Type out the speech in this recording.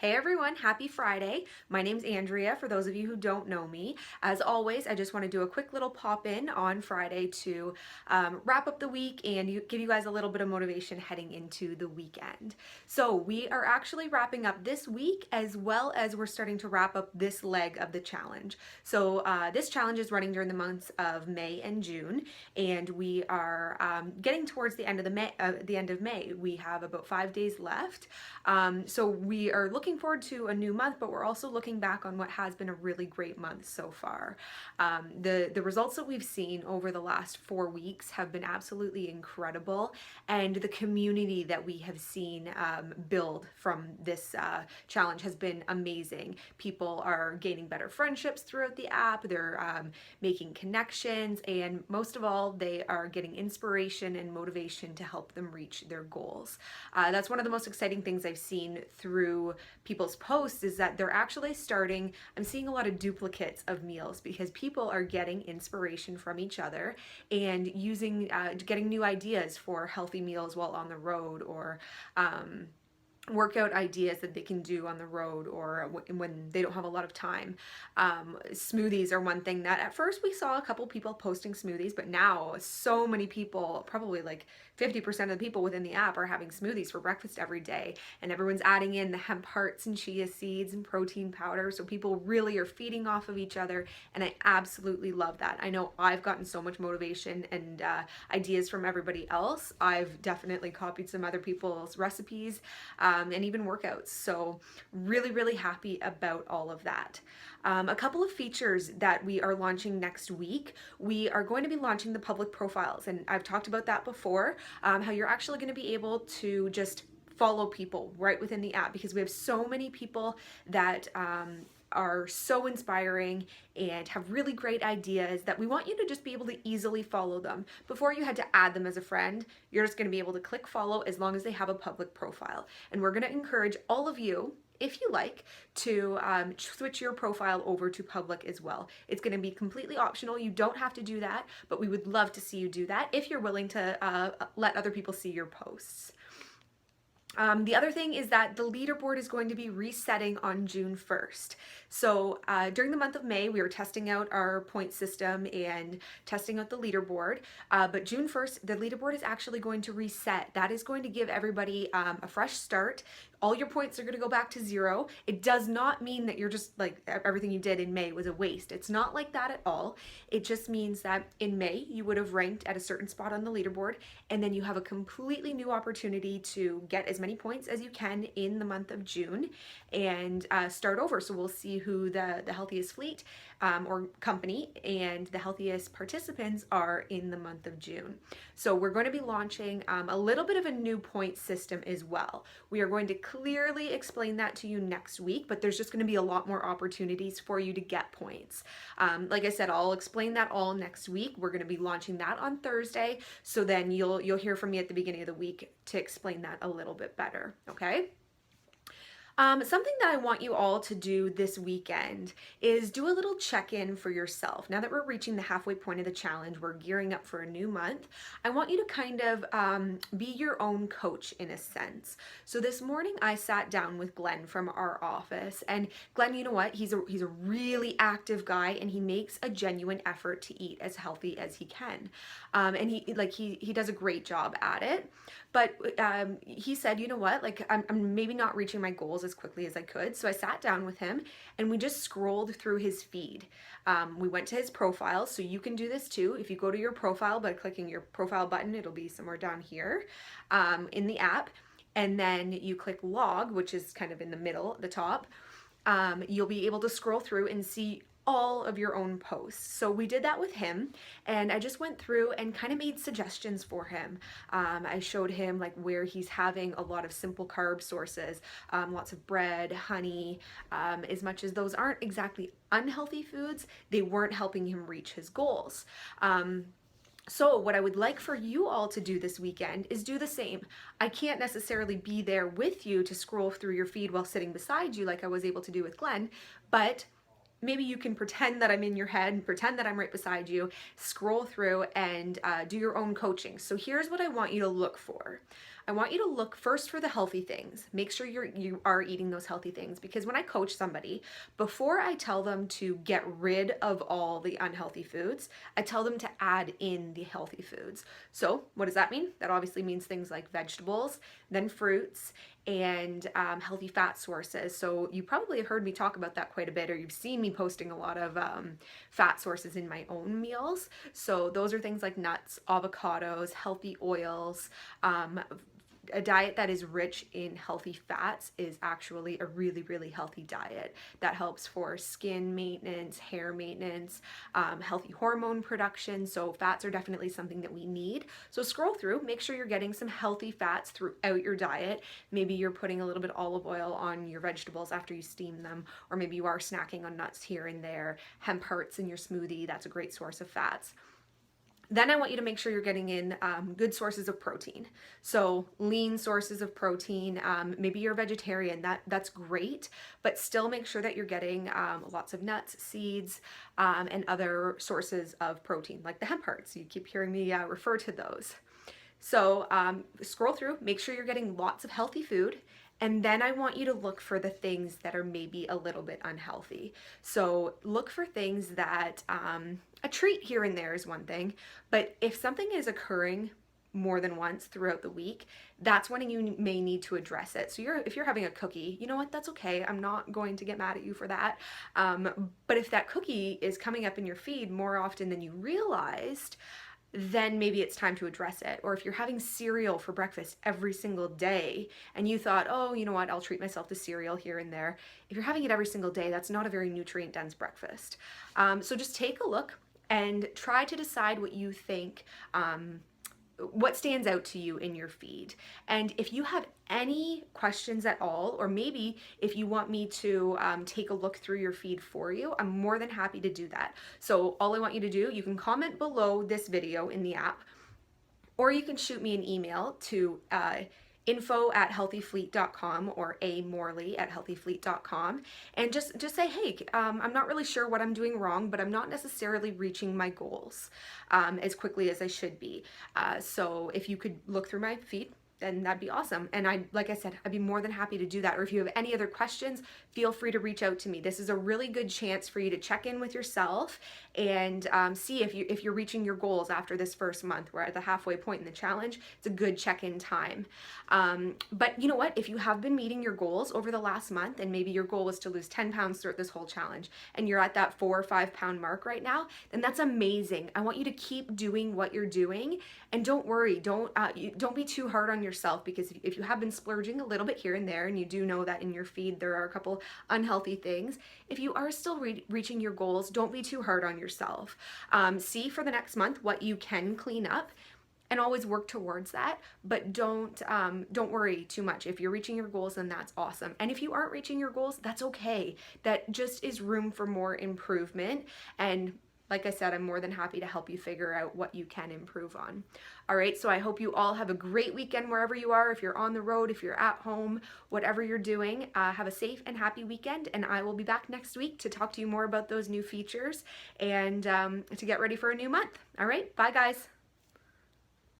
Hey everyone, happy Friday. My name's Andrea, for those of you who don't know me. As always, I just want to do a quick little pop in on Friday to wrap up the week and give you guys a little bit of motivation heading into the weekend. So we are actually wrapping up this week as well as we're starting to wrap up this leg of the challenge. So this challenge is running during the months of May and June, and we are getting towards the end of May. We have about 5 days left. So we are looking forward to a new month, but we're also looking back on what has been a really great month so far. The results that we've seen over the last 4 weeks have been absolutely incredible, and the community that we have seen build from this challenge has been amazing. People are gaining better friendships throughout the app, they're making connections, and most of all, they are getting inspiration and motivation to help them reach their goals. That's one of the most exciting things I've seen through people's posts is that they're actually starting, I'm seeing a lot of duplicates of meals because people are getting inspiration from each other and getting new ideas for healthy meals while on the road, or workout ideas that they can do on the road or when they don't have a lot of time. Smoothies are one thing that at first we saw a couple people posting smoothies, but now so many people, probably like 50% of the people within the app, are having smoothies for breakfast every day, and everyone's adding in the hemp hearts and chia seeds and protein powder, so people really are feeding off of each other, and I absolutely love that. I know I've gotten so much motivation and ideas from everybody else. I've definitely copied some other people's recipes and even workouts, so really happy about all of that. A couple of features that we are launching next week. We are going to be launching the public profiles, and I've talked about that before, how you're actually going to be able to just follow people right within the app, because we have so many people that are so inspiring and have really great ideas that we want you to just be able to easily follow them. Before you had to add them as a friend, you're just going to be able to click follow as long as they have a public profile. And we're going to encourage all of you, if you like, to switch your profile over to public as well. It's going to be completely optional. You don't have to do that, but we would love to see you do that if you're willing to let other people see your posts. The other thing is that the leaderboard is going to be resetting on June 1st. So during the month of May, we were testing out our point system and testing out the leaderboard. But June 1st, the leaderboard is actually going to reset. That is going to give everybody a fresh start. All your points are going to go back to 0. It does not mean that you're just like everything you did in May was a waste. It's not like that at all. It just means that in May, you would have ranked at a certain spot on the leaderboard, and then you have a completely new opportunity to get as many points as you can in the month of June and start over. So we'll see who the healthiest fleet or company and the healthiest participants are in the month of June. So we're going to be launching a little bit of a new point system as well. We are going to clearly explain that to you next week, but there's just going to be a lot more opportunities for you to get points. Like I said, I'll explain that all next week. We're going to be launching that on Thursday, so then you'll hear from me at the beginning of the week to explain that a little bit better, okay? Something that I want you all to do this weekend is do a little check-in for yourself. Now that we're reaching the halfway point of the challenge, we're gearing up for a new month, I want you to kind of be your own coach in a sense. So this morning I sat down with Glenn from our office, and Glenn, you know what? He's a really active guy, and he makes a genuine effort to eat as healthy as he can. And he does a great job at it. But he said, you know what, like I'm maybe not reaching my goals as quickly as I could. So I sat down with him and we just scrolled through his feed. We went to his profile, so you can do this too. If you go to your profile by clicking your profile button, it'll be somewhere down here in the app. And then you click log, which is kind of in the middle at the top. You'll be able to scroll through and see all of your own posts. So we did that with him, and I just went through and kind of made suggestions for him. I showed him like where he's having a lot of simple carb sources, lots of bread, honey. As much as those aren't exactly unhealthy foods, they weren't helping him reach his goals. So what I would like for you all to do this weekend is do the same. I can't necessarily be there with you to scroll through your feed while sitting beside you like I was able to do with Glenn, but maybe you can pretend that I'm in your head and pretend that I'm right beside you, scroll through and do your own coaching. So here's what I want you to look for. I want you to look first for the healthy things. Make sure you are eating those healthy things, because when I coach somebody, before I tell them to get rid of all the unhealthy foods, I tell them to add in the healthy foods. So what does that mean? That obviously means things like vegetables, then fruits, and healthy fat sources. So you probably have heard me talk about that quite a bit, or you've seen me posting a lot of fat sources in my own meals. So those are things like nuts, avocados, healthy oils. A diet that is rich in healthy fats is actually a really, really healthy diet that helps for skin maintenance, hair maintenance, healthy hormone production. So fats are definitely something that we need. So scroll through, make sure you're getting some healthy fats throughout your diet. Maybe you're putting a little bit of olive oil on your vegetables after you steam them, or maybe you are snacking on nuts here and there. Hemp hearts in your smoothie, that's a great source of fats. Then I want you to make sure you're getting in good sources of protein. So lean sources of protein. Maybe you're a vegetarian, that's great, but still make sure that you're getting lots of nuts, seeds, and other sources of protein, like the hemp hearts. You keep hearing me refer to those. So scroll through, make sure you're getting lots of healthy food. And then I want you to look for the things that are maybe a little bit unhealthy. So look for things that a treat here and there is one thing, but if something is occurring more than once throughout the week, that's when you may need to address it. So if you're having a cookie, you know what, that's okay. I'm not going to get mad at you for that. But if that cookie is coming up in your feed more often than you realized, then maybe it's time to address it. Or if you're having cereal for breakfast every single day and you thought, oh, you know what, I'll treat myself to cereal here and there. If you're having it every single day, that's not a very nutrient dense breakfast. So just take a look and try to decide what you think, what stands out to you in your feed. And if you have any questions at all, or maybe if you want me to take a look through your feed for you, I'm more than happy to do that. So all I want you to do, you can comment below this video in the app, or you can shoot me an email to info@healthyfleet.com or amorley@healthyfleet.com, and just say, hey, I'm not really sure what I'm doing wrong, but I'm not necessarily reaching my goals as quickly as I should be. So if you could look through my feed, then that'd be awesome. And like I said, I'd be more than happy to do that. Or if you have any other questions, feel free to reach out to me. This is a really good chance for you to check in with yourself and see if you're reaching your goals after this first month. We're at the halfway point in the challenge. It's a good check-in time. But you know what? If you have been meeting your goals over the last month, and maybe your goal was to lose 10 pounds throughout this whole challenge, and you're at that 4 or 5 pound mark right now, then that's amazing. I want you to keep doing what you're doing, and don't worry. Don't be too hard on yourself, because if you have been splurging a little bit here and there, and you do know that in your feed there are a couple unhealthy things, if you are still reaching your goals, don't be too hard on yourself. See for the next month what you can clean up, and always work towards that, but don't worry too much. If you're reaching your goals, then that's awesome. And if you aren't reaching your goals, that's okay. That just is room for more improvement. And like I said, I'm more than happy to help you figure out what you can improve on. All right, so I hope you all have a great weekend wherever you are. If you're on the road, if you're at home, whatever you're doing, have a safe and happy weekend. And I will be back next week to talk to you more about those new features and to get ready for a new month. All right, bye guys.